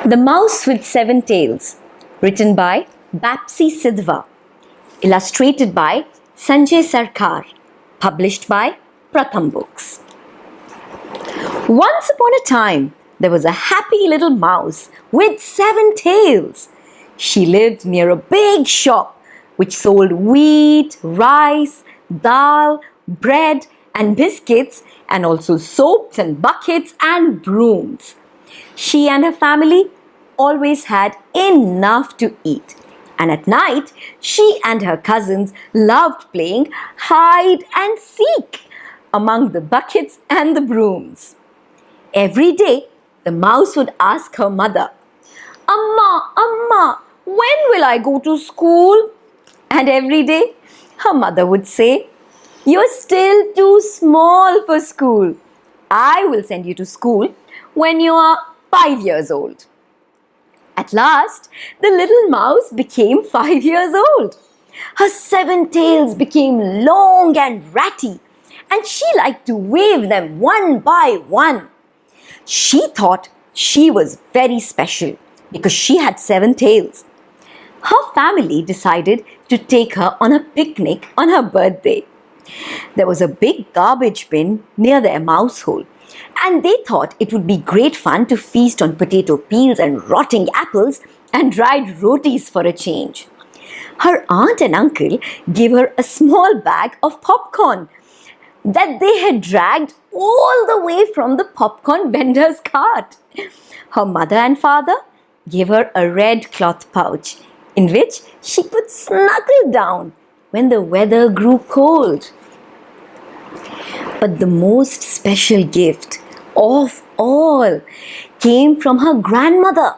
The Mouse with Seven Tails, written by Bapsi Sidhwa, illustrated by Sanjay Sarkar, published by Pratham books. Once upon a time, there was a happy little mouse with 7 tails. She lived near a big shop which sold wheat, rice, dal, bread and biscuits, and also soaps and buckets and brooms. She and her family always had enough to eat. And at night, she and her cousins loved playing hide and seek among the buckets and the brooms. Every day, the mouse would ask her mother, Amma, when will I go to school? And every day, her mother would say, You're still too small for school. I will send you to school when you are 5 years old. At last, the little mouse became 5 years old. Her 7 tails became long and ratty, and she liked to wave them one by one. She thought she was very special because she had 7 tails. Her family decided to take her on a picnic on her birthday. There was a big garbage bin near their mouse hole, and they thought it would be great fun to feast on potato peels and rotting apples and dried rotis for a change. Her aunt and uncle gave her a small bag of popcorn that they had dragged all the way from the popcorn vendor's cart. Her mother and father gave her a red cloth pouch in which she could snuggle down when the weather grew cold. But the most special gift of all came from her grandmother.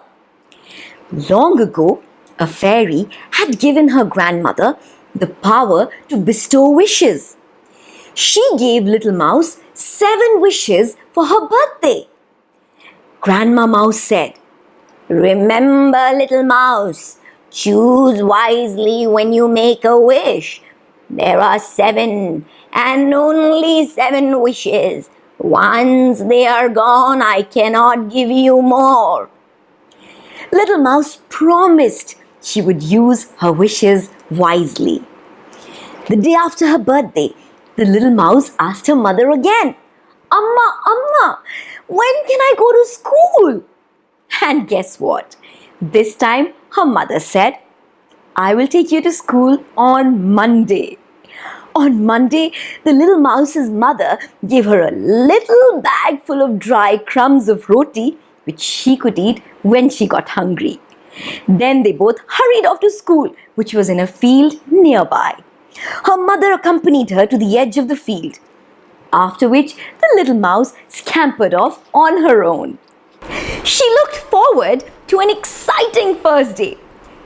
Long ago, a fairy had given her grandmother the power to bestow wishes. She gave little mouse 7 wishes for her birthday. Grandma Mouse said, Remember, little mouse, choose wisely when you make a wish. There are 7 and only 7 wishes. Once they are gone, I cannot give you more. Little mouse promised she would use her wishes wisely. The day after her birthday, the little mouse asked her mother again, Amma, when can I go to school? And guess what? This time her mother said, I will take you to school on Monday. On Monday, the little mouse's mother gave her a little bag full of dry crumbs of roti, which she could eat when she got hungry. Then they both hurried off to school, which was in a field nearby. Her mother accompanied her to the edge of the field, after which the little mouse scampered off on her own. She looked forward to an exciting first day.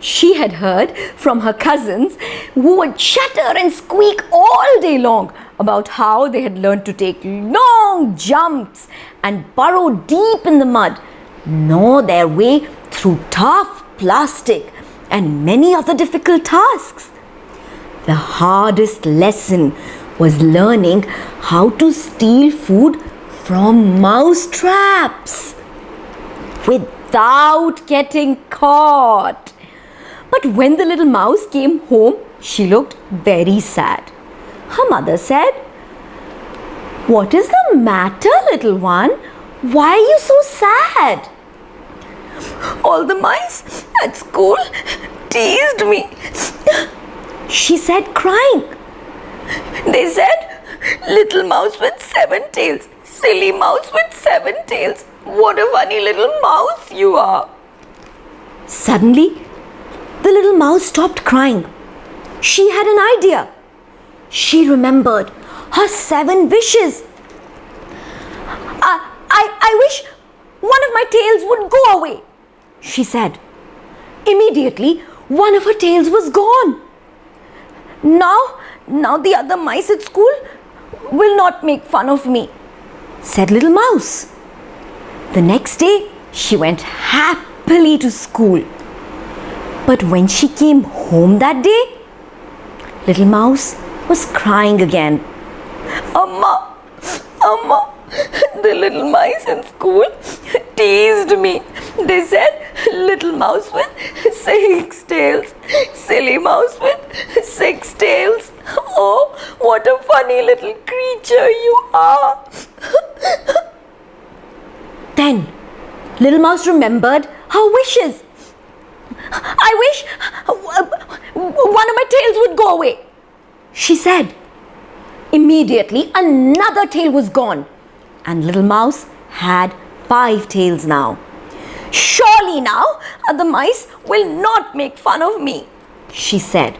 She had heard from her cousins who would chatter and squeak all day long about how they had learned to take long jumps and burrow deep in the mud, gnaw their way through tough plastic and many other difficult tasks. The hardest lesson was learning how to steal food from mouse traps without getting caught. But when the little mouse came home, she looked very sad. Her mother said, What is the matter, little one? Why are you so sad? All the mice at school teased me, she said, crying. They said, Little mouse with 7 tails, silly mouse with 7 tails, what a funny little mouse you are. Suddenly, the little mouse stopped crying. She had an idea. She remembered her 7 wishes. I wish one of my tails would go away, she said. Immediately, one of her tails was gone. Now the other mice at school will not make fun of me, said little mouse. The next day, she went happily to school. But when she came home that day, little mouse was crying again. Amma, the little mice in school teased me. They said, Little mouse with 6 tails. Silly mouse with 6 tails. Oh, what a funny little creature you are. Then, little mouse remembered her wishes. I wish one of my tails would go away, she said. Immediately, another tail was gone, and little mouse had 5 tails now. Surely now, other mice will not make fun of me, she said.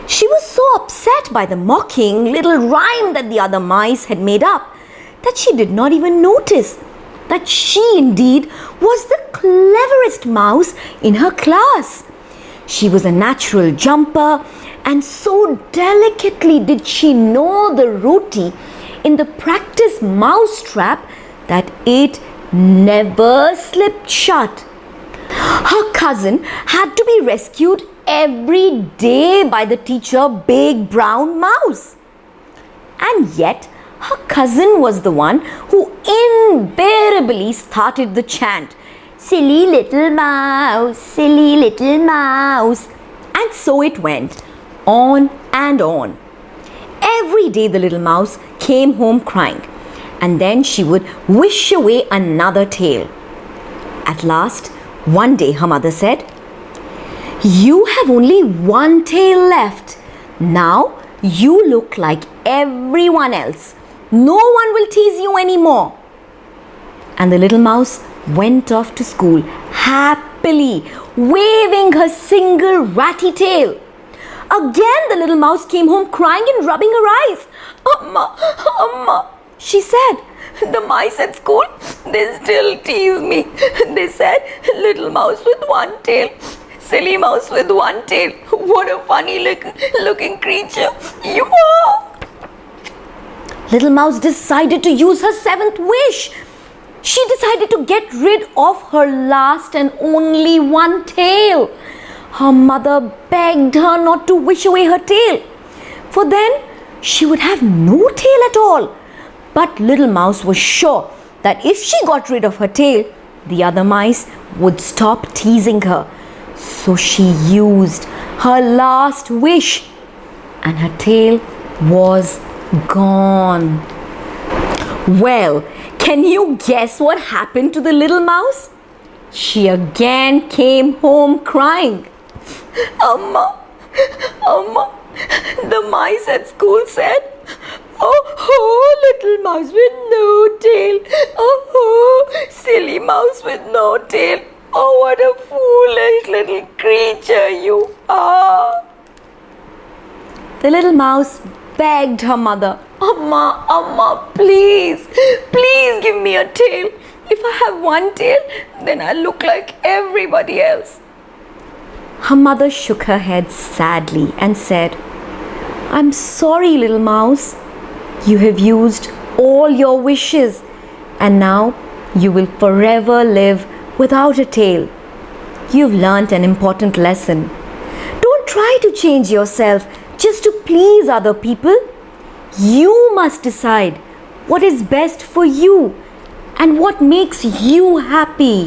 She was so upset by the mocking little rhyme that the other mice had made up that she did not even notice that she indeed was the cleverest mouse in her class. She was a natural jumper, and so delicately did she know the roti in the practice mouse trap that it never slipped shut. Her cousin had to be rescued every day by the teacher, Big Brown Mouse. And yet, her cousin was the one who invariably started the chant, "Silly little mouse, silly little mouse." And so it went on and on. Every day the little mouse came home crying, and then she would wish away another tail. At last, one day her mother said, "You have only one tail left. Now you look like everyone else. No one will tease you anymore." And the little mouse went off to school happily, waving her single ratty tail. Again the little mouse came home crying and rubbing her eyes. "Amma, Amma," she said, "the mice at school, they still tease me. They said, 'Little mouse with one tail, silly mouse with one tail. What a funny looking creature you are.'" Little mouse decided to use her 7th wish. She decided to get rid of her last and only one tail. Her mother begged her not to wish away her tail, for then she would have no tail at all. But little mouse was sure that if she got rid of her tail, the other mice would stop teasing her. So she used her last wish, and her tail was gone. Well, can you guess what happened to the little mouse? She again came home crying. "Amma, Amma, the mice at school said, 'Oh, little mouse with no tail. Oh, silly mouse with no tail. Oh, what a foolish little creature you are.'" The little mouse begged her mother, "Amma, Amma, please give me a tail. If I have one tail, then I look like everybody else." Her mother shook her head sadly and said, "I'm sorry, little mouse. You have used all your wishes, and now you will forever live without a tail. You've learnt an important lesson. Don't try to change yourself just to please other people. You must decide what is best for you and what makes you happy."